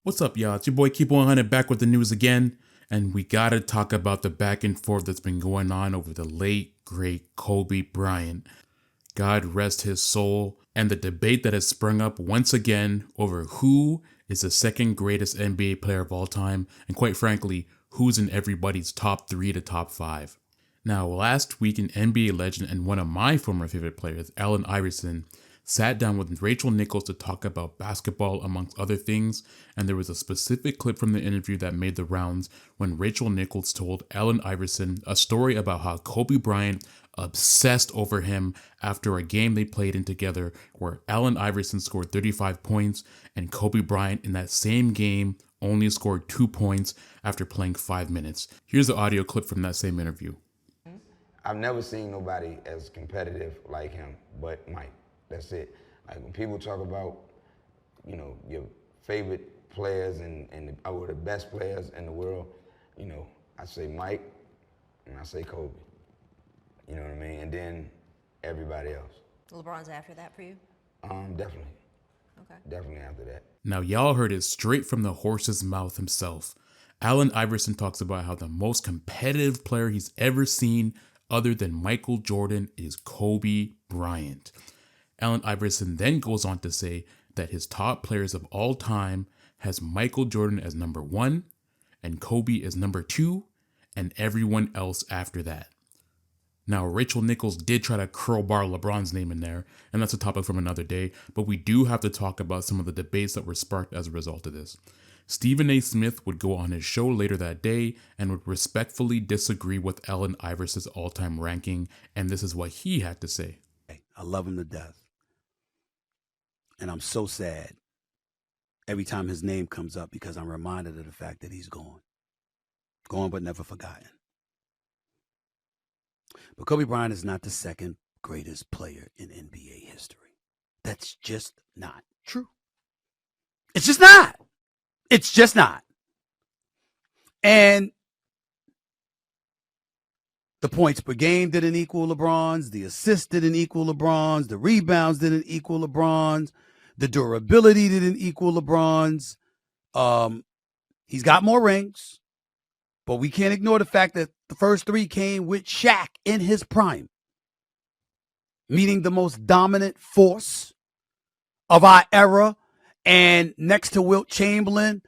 What's up, y'all? It's your boy Keep 100 back with the news again, and we gotta talk about the back and forth that's been going on over the late, great Kobe Bryant. God rest his soul, and the debate that has sprung up once again over who is the second greatest NBA player of all time, and quite frankly, who's in everybody's top 3 to top 5. Now, last week, an NBA legend and one of my former favorite players, Allen Iverson, sat down with Rachel Nicols to talk about basketball amongst other things, and there was a specific clip from the interview that made the rounds when Rachel Nicols told Allen Iverson a story about how Kobe Bryant obsessed over him after a game they played in together where Allen Iverson scored 35 points and Kobe Bryant in that same game only scored 2 points after playing 5 minutes. Here's the audio clip from that same interview. I've never seen nobody as competitive like him but Mike. That's it. Like when people talk about, your favorite players or the best players in the world, I say Mike and I say Kobe. You know what I mean? And then everybody else. LeBron's after that for you? Definitely. Okay. Definitely after that. Now, y'all heard it straight from the horse's mouth himself. Allen Iverson talks about how the most competitive player he's ever seen, other than Michael Jordan, is Kobe Bryant. Allen Iverson then goes on to say that his top players of all time has Michael Jordan as number 1, and Kobe as number 2, and everyone else after that. Now, Rachel Nicols did try to crowbar LeBron's name in there, and that's a topic from another day, but we do have to talk about some of the debates that were sparked as a result of this. Stephen A. Smith would go on his show later that day and would respectfully disagree with Allen Iverson's all-time ranking, and this is what he had to say. I love him to death. And I'm so sad every time his name comes up because I'm reminded of the fact that he's gone. Gone but never forgotten. But Kobe Bryant is not the second greatest player in NBA history. That's just not true. It's just not. It's just not. And the points per game didn't equal LeBron's. The assists didn't equal LeBron's. The rebounds didn't equal LeBron's. The durability didn't equal LeBron's. He's got more rings, but we can't ignore the fact that the first 3 came with Shaq in his prime, meeting the most dominant force of our era, and next to Wilt Chamberlain,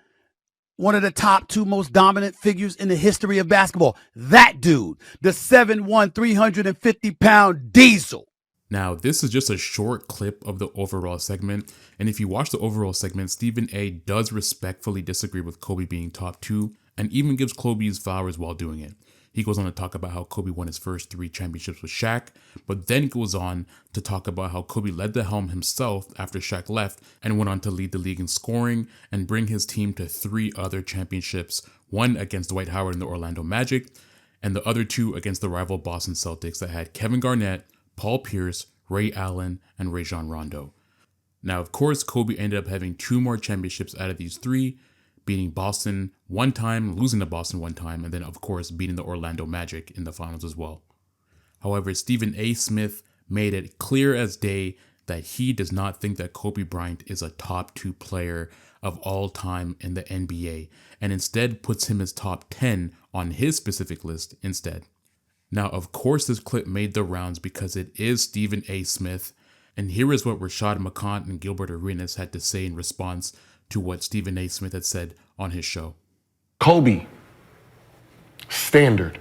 one of the top 2 most dominant figures in the history of basketball. That dude, the 7'1", 350-pound diesel. Now, this is just a short clip of the overall segment, and if you watch the overall segment, Stephen A. does respectfully disagree with Kobe being top 2, and even gives Kobe his flowers while doing it. He goes on to talk about how Kobe won his first 3 championships with Shaq, but then goes on to talk about how Kobe led the helm himself after Shaq left and went on to lead the league in scoring and bring his team to 3 other championships, one against Dwight Howard and the Orlando Magic, and the other 2 against the rival Boston Celtics that had Kevin Garnett, Paul Pierce, Ray Allen, and Rajon Rondo. Now, of course, Kobe ended up having 2 more championships out of these 3, beating Boston 1 time, losing to Boston 1 time, and then, of course, beating the Orlando Magic in the finals as well. However, Stephen A. Smith made it clear as day that he does not think that Kobe Bryant is a top 2 player of all time in the NBA, and instead puts him as top 10 on his specific list instead. Now, of course, this clip made the rounds because it is Stephen A. Smith, and here is what Rashad McCants and Gilbert Arenas had to say in response to what Stephen A. Smith had said on his show. Kobe, standard.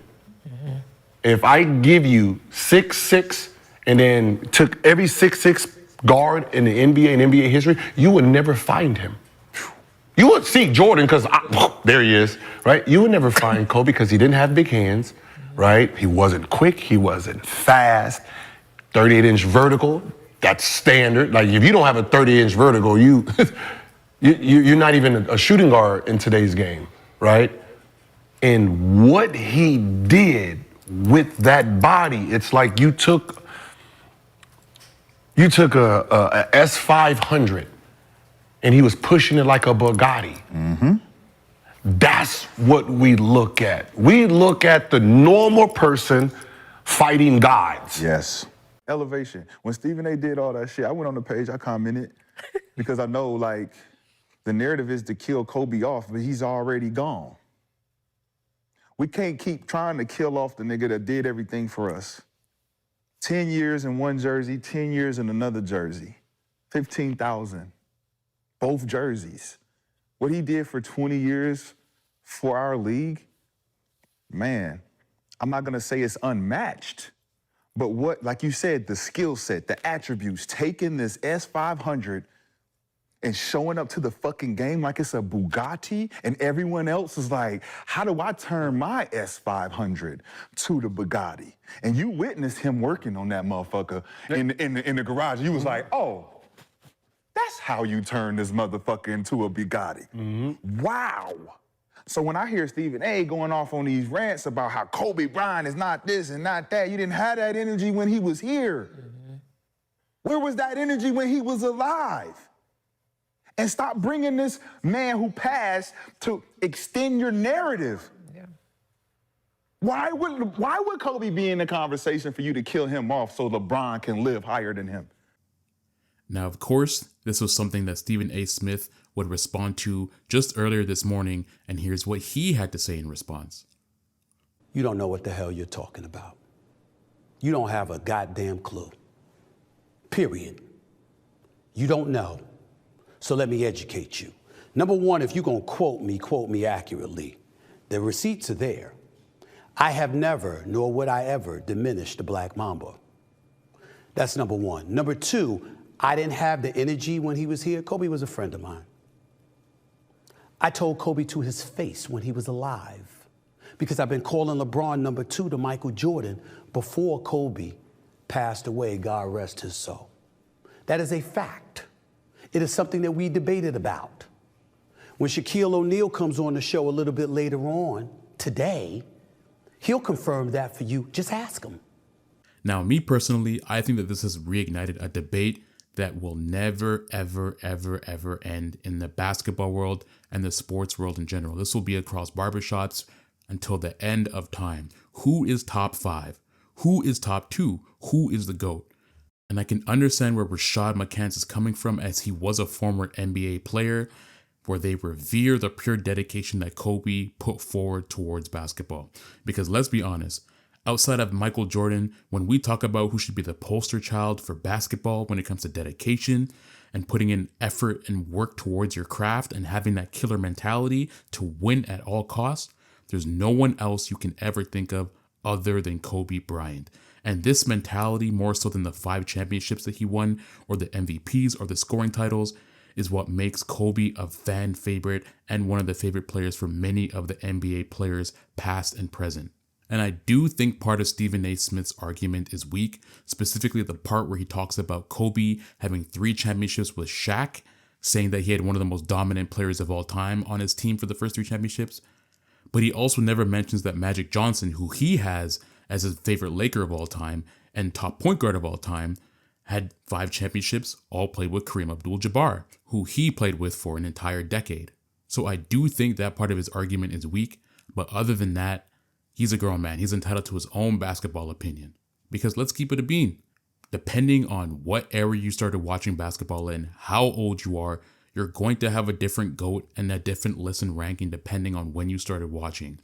Mm-hmm. If I give you 6'6" and then took every 6'6" guard in the NBA and NBA history, you would never find him. You would see Jordan because there he is, right? You would never find Kobe because he didn't have big hands, right? He wasn't quick, he wasn't fast. 38-inch vertical, that's standard. Like if you don't have a 30-inch vertical, you're not even a shooting guard in today's game, right? And what he did with that body, it's like you took a S500 and he was pushing it like a Bugatti. Mm-hmm. That's what we look at. We look at the normal person fighting gods. Yes. Elevation. When Stephen A. did all that shit, I went on the page, I commented, because I know, like, The narrative is to kill Kobe off, but he's already gone. We can't keep trying to kill off the nigga that did everything for us. 10 years in one jersey, 10 years in another jersey. 15,000, both jerseys. What he did for 20 years for our league, man, I'm not gonna say it's unmatched, but what, like you said, the skill set, the attributes, taking this S500 and showing up to the fucking game like it's a Bugatti, and everyone else is like, how do I turn my S500 to the Bugatti? And you witnessed him working on that motherfucker in the garage. You was like, oh, that's how you turn this motherfucker into a Bugatti. Wow. So when I hear Stephen A. going off on these rants about how Kobe Bryant is not this and not that, you didn't have that energy when he was here. Where was that energy when he was alive? And stop bringing this man who passed to extend your narrative. Yeah. Why would Kobe be in the conversation for you to kill him off so LeBron can live higher than him? Now, of course, this was something that Stephen A. Smith would respond to just earlier this morning, and here's what he had to say in response. You don't know what the hell you're talking about. You don't have a goddamn clue. Period. You don't know. So let me educate you. Number one, if you're gonna quote me accurately. The receipts are there. I have never, nor would I ever, diminish the Black Mamba. That's number one. Number two, I didn't have the energy when he was here. Kobe was a friend of mine. I told Kobe to his face when he was alive, because I've been calling LeBron number 2 to Michael Jordan before Kobe passed away, God rest his soul. That is a fact. It is something that we debated about. When Shaquille O'Neal comes on the show a little bit later on today, he'll confirm that for you. Just ask him. Now, me personally, I think that this has reignited a debate that will never, ever, ever, ever end in the basketball world and the sports world in general. This will be across barbershops until the end of time. Who is top 5? Who is top 2? Who is the GOAT? And I can understand where Rashad McCants is coming from, as he was a former NBA player, where they revere the pure dedication that Kobe put forward towards basketball. Because let's be honest, outside of Michael Jordan, when we talk about who should be the poster child for basketball when it comes to dedication and putting in effort and work towards your craft and having that killer mentality to win at all costs, there's no one else you can ever think of other than Kobe Bryant. And this mentality, more so than the 5 championships that he won or the MVPs or the scoring titles, is what makes Kobe a fan favorite and one of the favorite players for many of the NBA players past and present. And I do think part of Stephen A. Smith's argument is weak, specifically the part where he talks about Kobe having 3 championships with Shaq, saying that he had one of the most dominant players of all time on his team for the first 3 championships. But he also never mentions that Magic Johnson, who he has as his favorite Laker of all time and top point guard of all time, had 5 championships, all played with Kareem Abdul-Jabbar, who he played with for an entire decade. So I do think that part of his argument is weak, but other than that, he's a grown man. He's entitled to his own basketball opinion. Because let's keep it a bean. Depending on what era you started watching basketball in, how old you are, you're going to have a different GOAT and a different listen ranking depending on when you started watching.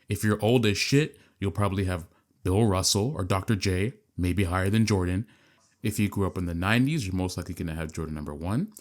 If you're old as shit, you'll probably have Bill Russell or Dr. J, maybe higher than Jordan. If you grew up in the 90s, you're most likely going to have Jordan number 1.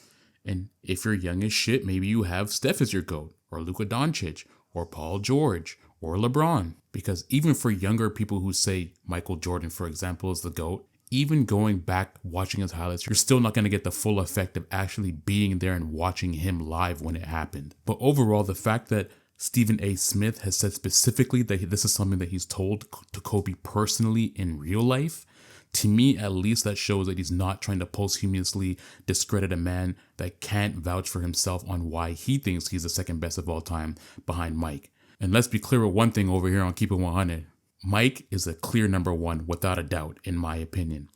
And if you're young as shit, maybe you have Steph as your GOAT, or Luka Doncic, or Paul George, or LeBron. Because even for younger people who say Michael Jordan, for example, is the GOAT, even going back watching his highlights, you're still not going to get the full effect of actually being there and watching him live when it happened. But overall, the fact that Stephen A. Smith has said specifically that this is something that he's told to Kobe personally in real life, to me, at least, that shows that he's not trying to posthumously discredit a man that can't vouch for himself on why he thinks he's the second best of all time behind Mike. And let's be clear with one thing over here on Keep It 100. Mike is a clear number 1 without a doubt, in my opinion.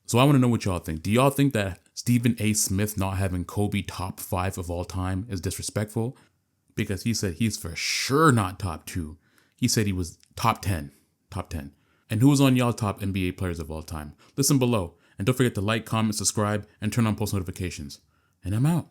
So I want to know what y'all think. Do y'all think that Stephen A. Smith not having Kobe top 5 of all time is disrespectful? Because he said he's for sure not top 2. He said he was top 10. Top 10. And who was on y'all top NBA players of all time? Listen below. And don't forget to like, comment, subscribe, and turn on post notifications. And I'm out.